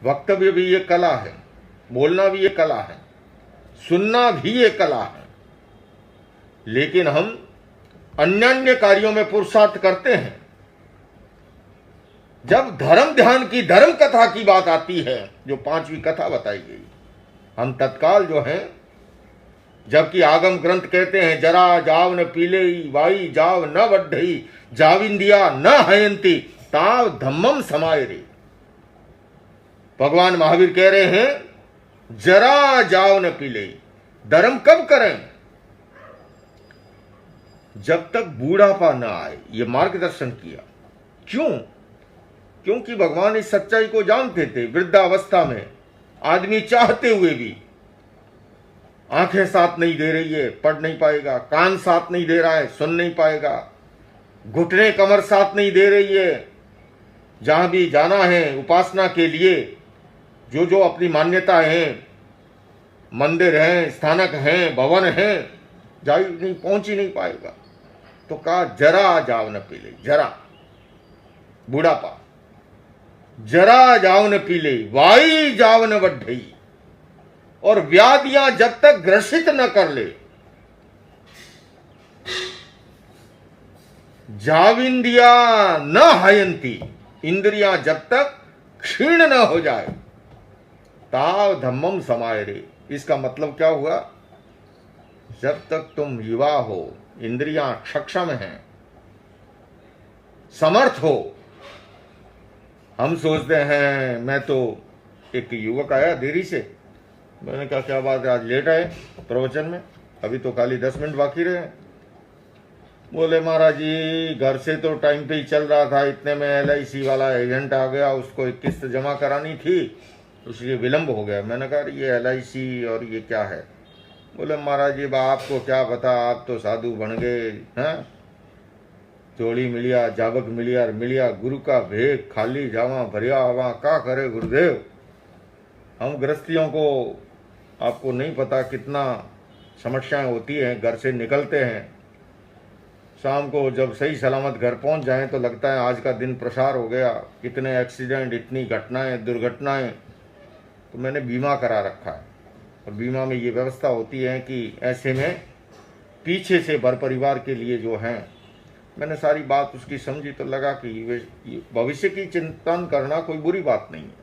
वक्तव्य भी एक कला है, बोलना भी एक कला है, सुनना भी एक कला है। लेकिन हम अन्य कार्यों में पुरुषार्थ करते हैं। जब धर्म ध्यान की, धर्म कथा की बात आती है, जो 5वीं कथा बताई गई, हम तत्काल जो है, जबकि आगम ग्रंथ कहते हैं जरा जाव न पीले वाई जाव न वड्ढई जाविंदिया न हयंती ताव धम्मम समाये रे। भगवान महावीर कह रहे हैं जरा जाव न पीले। धर्म कब करें? जब तक बूढ़ापा न आए। ये मार्गदर्शन किया। क्यों? क्योंकि भगवान इस सच्चाई को जानते थे। वृद्धावस्था में आदमी चाहते हुए भी आंखें साथ नहीं दे रही है, पढ़ नहीं पाएगा, कान साथ नहीं दे रहा है, सुन नहीं पाएगा, घुटने कमर साथ नहीं दे रही है। जहां भी जाना है उपासना के लिए, जो जो अपनी मान्यता है, मंदिर हैं, स्थानक हैं, भवन हैं, जा नहीं, पहुंच ही नहीं पाएगा। तो कहा जरा जाव न पीले। जरा बूढ़ापा, जरा जाव न पीले वाई जाव न वड्ढई। और व्याधियां जब तक ग्रसित न कर ले, जाविंदिया न हयंती, इंद्रियां जब तक क्षीण न हो जाए, ताव धम्मम समाये रे। इसका मतलब क्या हुआ? जब तक तुम युवा हो, इंद्रियां सक्षम हैं, समर्थ हो। हम सोचते हैं, मैं तो, एक युवक आया देरी से, मैंने कहा क्या बात है, आज लेट आए प्रवचन में? अभी तो खाली 10 मिनट बाकी रहे। बोले महाराज जी घर से तो टाइम पे ही चल रहा था, इतने में LIC वाला एजेंट आ गया, उसको एक किस्त जमा करानी थी, इसलिए विलंब हो गया। मैंने कहा ये LIC और ये क्या है? बोले महाराज जी आपको क्या पता, आप तो साधु बन गए हैं, चोली मिलिया जाबक मिलिया गुरु का भेद, खाली जावा भरिया आवा, का करे गुरुदेव। हम गृहस्थियों को, आपको नहीं पता कितना समस्याएं होती हैं। घर से निकलते हैं, शाम को जब सही सलामत घर पहुंच जाएं तो लगता है आज का दिन प्रसार हो गया, इतने एक्सीडेंट, इतनी घटनाएं, दुर्घटनाएं। तो मैंने बीमा करा रखा है, और बीमा में ये व्यवस्था होती है कि ऐसे में पीछे से भर परिवार के लिए जो है, मैंने सारी बात उसकी समझी तो लगा कि भविष्य की चिंतन करना कोई बुरी बात नहीं है।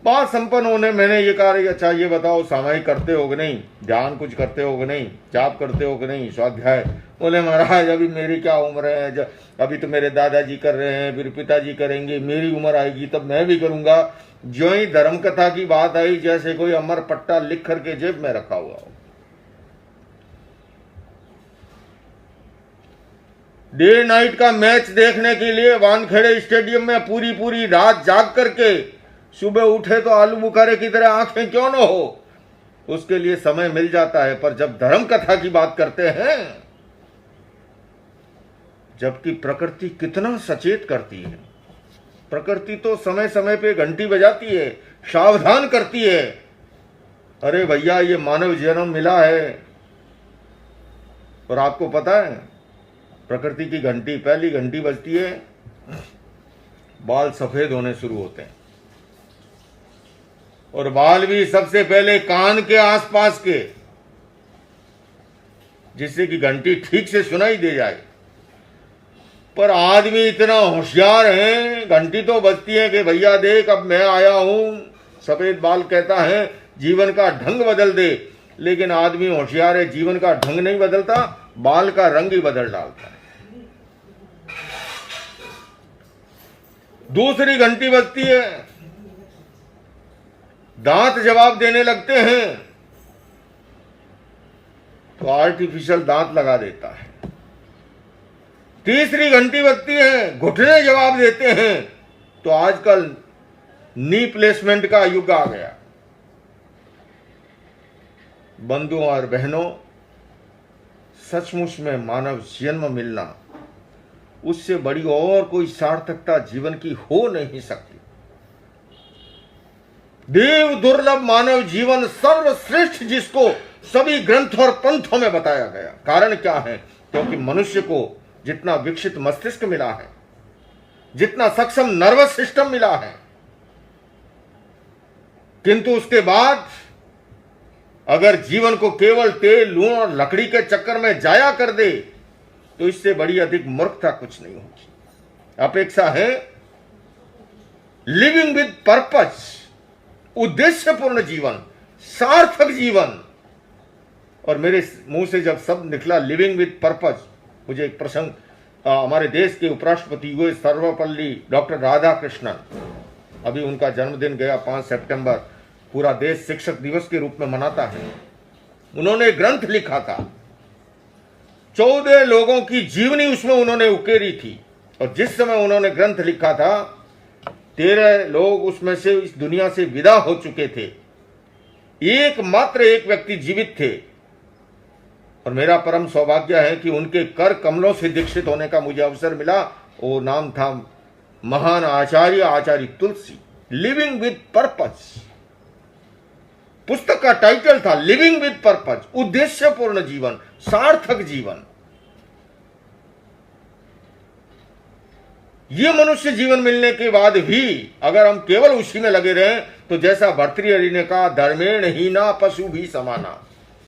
बात संपन्न होने मैंने ये कहा, अच्छा ये बताओ सामायिक करते हो कि नहीं, ध्यान कुछ करते हो कि नहीं, जाप करते हो कि नहीं, स्वाध्याय? बोले महाराज अभी मेरी क्या उम्र है, अभी तो मेरे दादाजी कर रहे हैं, फिर पिताजी करेंगे, मेरी उम्र आएगी तब मैं भी करूंगा। जो ही धर्म कथा की बात आई, जैसे कोई अमर पट्टा लिख करके जेब में रखा हुआ हो। डे नाइट का मैच देखने के लिए वानखेड़े स्टेडियम में पूरी रात जाग करके सुबह उठे तो आलू बुखारे की तरह आंखें क्यों न हो, उसके लिए समय मिल जाता है। पर जब धर्म कथा की बात करते हैं, जबकि प्रकृति कितना सचेत करती है, प्रकृति तो समय समय पे घंटी बजाती है, सावधान करती है, अरे भैया ये मानव जन्म मिला है। और आपको पता है प्रकृति की घंटी, पहली घंटी बजती है, बाल सफेद होने शुरू होते हैं, और बाल भी सबसे पहले कान के आसपास के, जिससे कि घंटी ठीक से सुनाई दे जाए। पर आदमी इतना होशियार है, घंटी तो बजती है कि भैया देख अब मैं आया हूं, सफेद बाल कहता है जीवन का ढंग बदल दे। लेकिन आदमी होशियार है, जीवन का ढंग नहीं बदलता, बाल का रंग ही बदल डालता है। दूसरी घंटी बजती है, दांत जवाब देने लगते हैं, तो आर्टिफिशियल दांत लगा देता है। तीसरी घंटी बजती है, घुटने जवाब देते हैं, तो आजकल नी प्लेसमेंट का युग आ गया। बंधुओं और बहनों, सचमुच में मानव जन्म मिलना, उससे बड़ी और कोई सार्थकता जीवन की हो नहीं सकती। देव दुर्लभ मानव जीवन सर्वश्रेष्ठ, जिसको सभी ग्रंथ और पंथों में बताया गया। कारण क्या है? क्योंकि मनुष्य को जितना विकसित मस्तिष्क मिला है, जितना सक्षम नर्वस सिस्टम मिला है, किंतु उसके बाद अगर जीवन को केवल तेल, लूण और लकड़ी के चक्कर में जाया कर दे तो इससे बड़ी अधिक मूर्खता कुछ नहीं होगी। अपेक्षा है लिविंग विद पर्पस, उद्देश्यपूर्ण जीवन, सार्थक जीवन। और मेरे मुंह से जब शब्द निकला लिविंग विद पर्पस, मुझे एक प्रसंग, हमारे देश के उपराष्ट्रपति हुए सर्वपल्ली डॉक्टर राधाकृष्णन, अभी उनका जन्मदिन गया 5 सितंबर, पूरा देश शिक्षक दिवस के रूप में मनाता है। उन्होंने ग्रंथ लिखा था, 14 लोगों की जीवनी उसमें उन्होंने उकेरी थी, और जिस समय उन्होंने ग्रंथ लिखा था 13 लोग उसमें से इस दुनिया से विदा हो चुके थे, एकमात्र एक व्यक्ति जीवित थे। और मेरा परम सौभाग्य है कि उनके कर कमलों से दीक्षित होने का मुझे अवसर मिला। वो नाम था महान आचार्य तुलसी। लिविंग विद पर्पस, पुस्तक का टाइटल था लिविंग विद पर्पस, उद्देश्यपूर्ण जीवन, सार्थक जीवन। ये मनुष्य जीवन मिलने के बाद भी अगर हम केवल उसी में लगे रहें तो जैसा भर्तृहरि ने कहा, धर्मेण हीना पशु भी समाना,